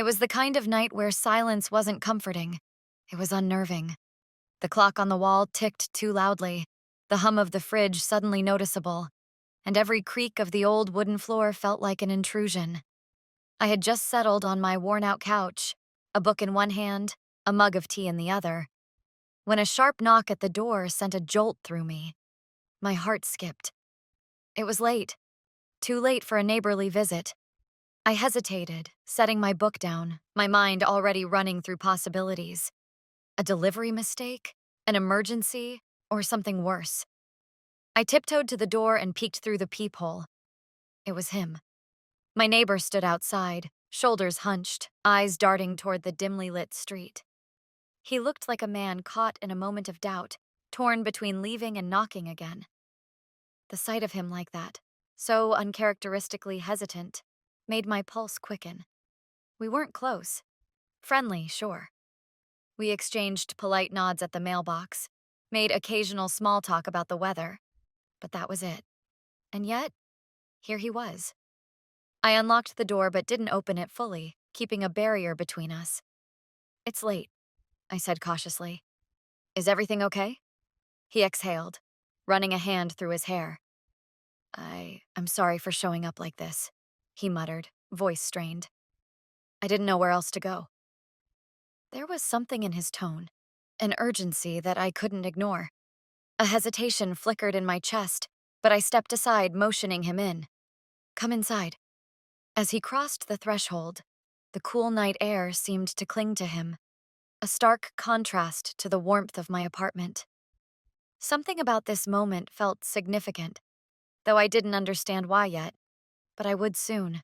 It was the kind of night where silence wasn't comforting. It was unnerving. The clock on the wall ticked too loudly, the hum of the fridge suddenly noticeable, and every creak of the old wooden floor felt like an intrusion. I had just settled on my worn-out couch, a book in one hand, a mug of tea in the other, when a sharp knock at the door sent a jolt through me. My heart skipped. It was late, too late for a neighborly visit. I hesitated, setting my book down, my mind already running through possibilities. A delivery mistake? An emergency? Or something worse? I tiptoed to the door and peeked through the peephole. It was him. My neighbor stood outside, shoulders hunched, eyes darting toward the dimly lit street. He looked like a man caught in a moment of doubt, torn between leaving and knocking again. The sight of him like that, so uncharacteristically hesitant, made my pulse quicken. We weren't close. Friendly, sure. We exchanged polite nods at the mailbox, made occasional small talk about the weather, but that was it. And yet, here he was. I unlocked the door but didn't open it fully, keeping a barrier between us. "It's late," I said cautiously. "Is everything okay?" He exhaled, running a hand through his hair. I'm sorry for showing up like this," he muttered, voice strained. "I didn't know where else to go." There was something in his tone, an urgency that I couldn't ignore. A hesitation flickered in my chest, but I stepped aside, motioning him in. "Come inside." As he crossed the threshold, the cool night air seemed to cling to him, a stark contrast to the warmth of my apartment. Something about this moment felt significant, though I didn't understand why yet, but I would soon.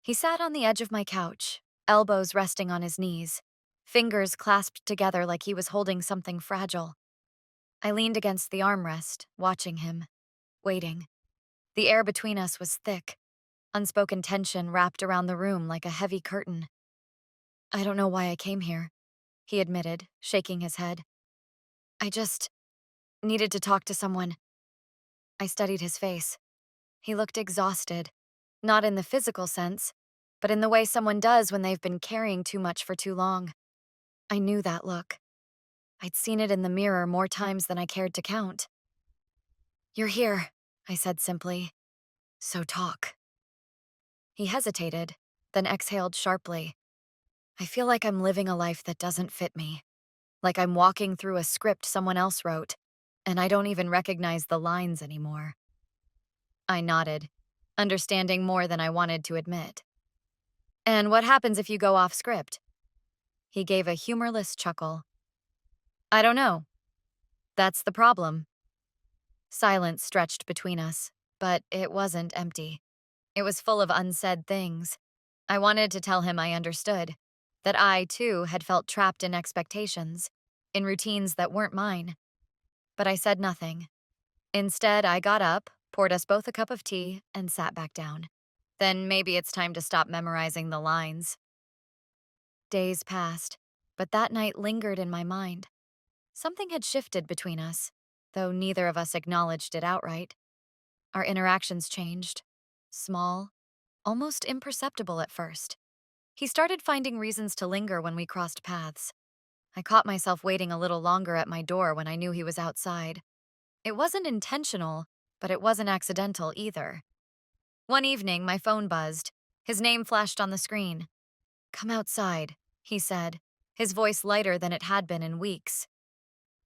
He sat on the edge of my couch, elbows resting on his knees, fingers clasped together like he was holding something fragile. I leaned against the armrest, watching him, waiting. The air between us was thick, unspoken tension wrapped around the room like a heavy curtain. "I don't know why I came here," he admitted, shaking his head. "I just needed to talk to someone." I studied his face. He looked exhausted, not in the physical sense, but in the way someone does when they've been carrying too much for too long. I knew that look. I'd seen it in the mirror more times than I cared to count. "You're here," I said simply. "So talk." He hesitated, then exhaled sharply. "I feel like I'm living a life that doesn't fit me, like I'm walking through a script someone else wrote, and I don't even recognize the lines anymore." I nodded, understanding more than I wanted to admit. "And what happens if you go off script?" He gave a humorless chuckle. "I don't know. That's the problem." Silence stretched between us, but it wasn't empty. It was full of unsaid things. I wanted to tell him I understood, that I, too, had felt trapped in expectations, in routines that weren't mine. But I said nothing. Instead, I got up, poured us both a cup of tea, and sat back down. Then maybe it's time to stop memorizing the lines. Days passed, but that night lingered in my mind. Something had shifted between us, though neither of us acknowledged it outright. Our interactions changed. Small, almost imperceptible at first. He started finding reasons to linger when we crossed paths. I caught myself waiting a little longer at my door when I knew he was outside. It wasn't intentional, but it wasn't accidental either. One evening, my phone buzzed. His name flashed on the screen. "Come outside," he said, his voice lighter than it had been in weeks.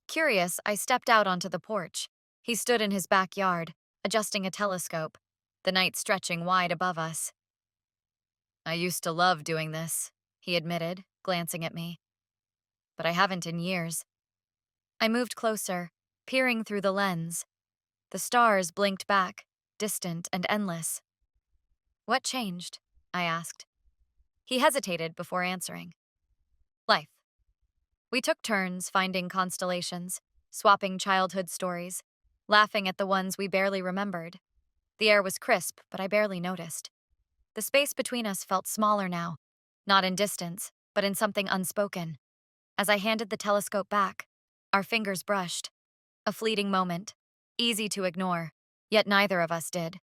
Curious, I stepped out onto the porch. He stood in his backyard, adjusting a telescope, the night stretching wide above us. "I used to love doing this," he admitted, glancing at me. "But I haven't in years." I moved closer, peering through the lens. The stars blinked back, distant and endless. "What changed?" I asked. He hesitated before answering. "Life." We took turns finding constellations, swapping childhood stories, laughing at the ones we barely remembered. The air was crisp, but I barely noticed. The space between us felt smaller now, not in distance, but in something unspoken. As I handed the telescope back, our fingers brushed. A fleeting moment, easy to ignore, yet neither of us did.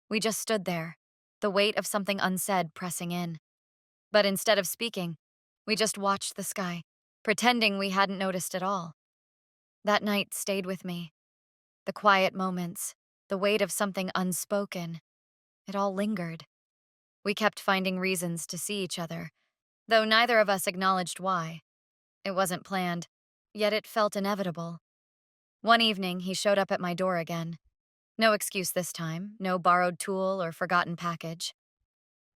We just stood there, the weight of something unsaid pressing in. But instead of speaking, we just watched the sky, pretending we hadn't noticed at all. That night stayed with me. The quiet moments, the weight of something unspoken, it all lingered. We kept finding reasons to see each other, though neither of us acknowledged why. It wasn't planned, yet it felt inevitable. One evening, he showed up at my door again. No excuse this time, no borrowed tool or forgotten package.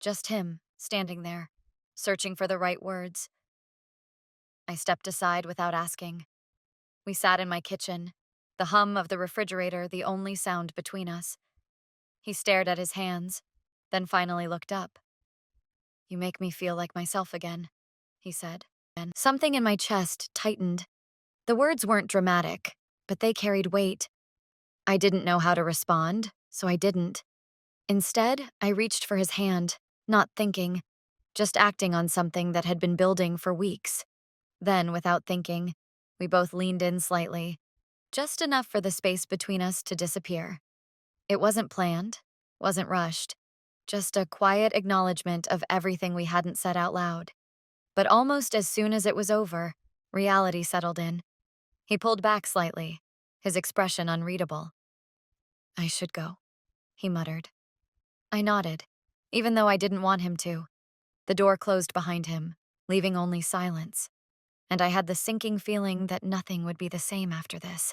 Just him, standing there, searching for the right words. I stepped aside without asking. We sat in my kitchen, the hum of the refrigerator the only sound between us. He stared at his hands, then finally looked up. "You make me feel like myself again," he said. And something in my chest tightened. The words weren't dramatic, but they carried weight. I didn't know how to respond, so I didn't. Instead, I reached for his hand, not thinking, just acting on something that had been building for weeks. Then, without thinking, we both leaned in slightly, just enough for the space between us to disappear. It wasn't planned, wasn't rushed, just a quiet acknowledgement of everything we hadn't said out loud. But almost as soon as it was over, reality settled in. He pulled back slightly, his expression unreadable. "I should go," he muttered. I nodded, even though I didn't want him to. The door closed behind him, leaving only silence. And I had the sinking feeling that nothing would be the same after this.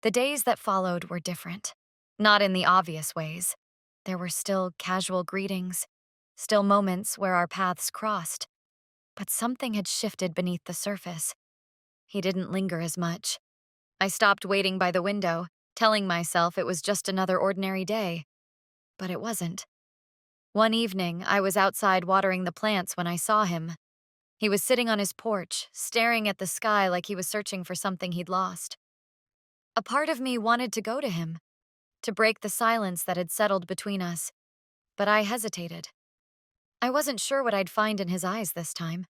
The days that followed were different. Not in the obvious ways. There were still casual greetings, still moments where our paths crossed. But something had shifted beneath the surface. He didn't linger as much. I stopped waiting by the window, telling myself it was just another ordinary day. But it wasn't. One evening, I was outside watering the plants when I saw him. He was sitting on his porch, staring at the sky like he was searching for something he'd lost. A part of me wanted to go to him, to break the silence that had settled between us, but I hesitated. I wasn't sure what I'd find in his eyes this time.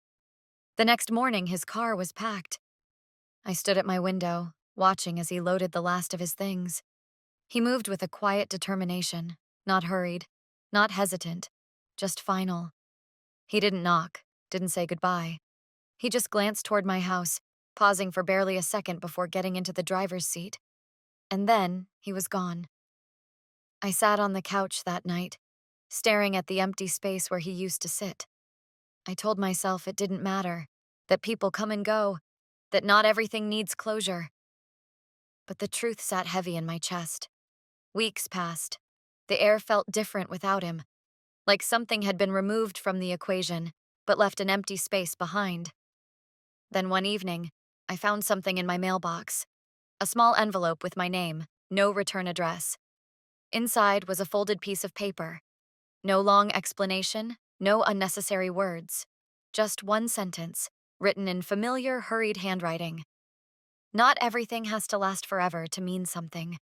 The next morning, his car was packed. I stood at my window, watching as he loaded the last of his things. He moved with a quiet determination, not hurried, not hesitant, just final. He didn't knock, didn't say goodbye. He just glanced toward my house, pausing for barely a second before getting into the driver's seat. And then he was gone. I sat on the couch that night, staring at the empty space where he used to sit. I told myself it didn't matter, that people come and go, that not everything needs closure. But the truth sat heavy in my chest. Weeks passed. The air felt different without him, like something had been removed from the equation, but left an empty space behind. Then one evening, I found something in my mailbox. A small envelope with my name, no return address. Inside was a folded piece of paper. No long explanation, no unnecessary words. Just one sentence, written in familiar, hurried handwriting. "Not everything has to last forever to mean something."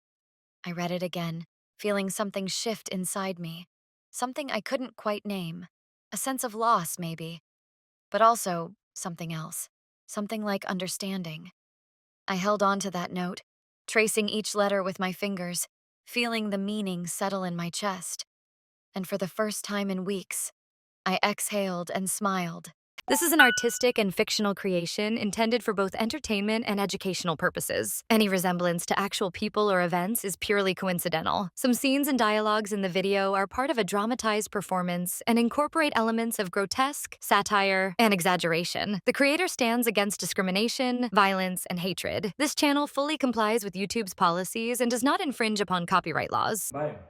I read it again, feeling something shift inside me. Something I couldn't quite name. A sense of loss, maybe. But also something else. Something like understanding. I held on to that note, tracing each letter with my fingers, feeling the meaning settle in my chest. And for the first time in weeks, I exhaled and smiled. This is an artistic and fictional creation intended for both entertainment and educational purposes. Any resemblance to actual people or events is purely coincidental. Some scenes and dialogues in the video are part of a dramatized performance and incorporate elements of grotesque, satire, and exaggeration. The creator stands against discrimination, violence, and hatred. This channel fully complies with YouTube's policies and does not infringe upon copyright laws. Bye.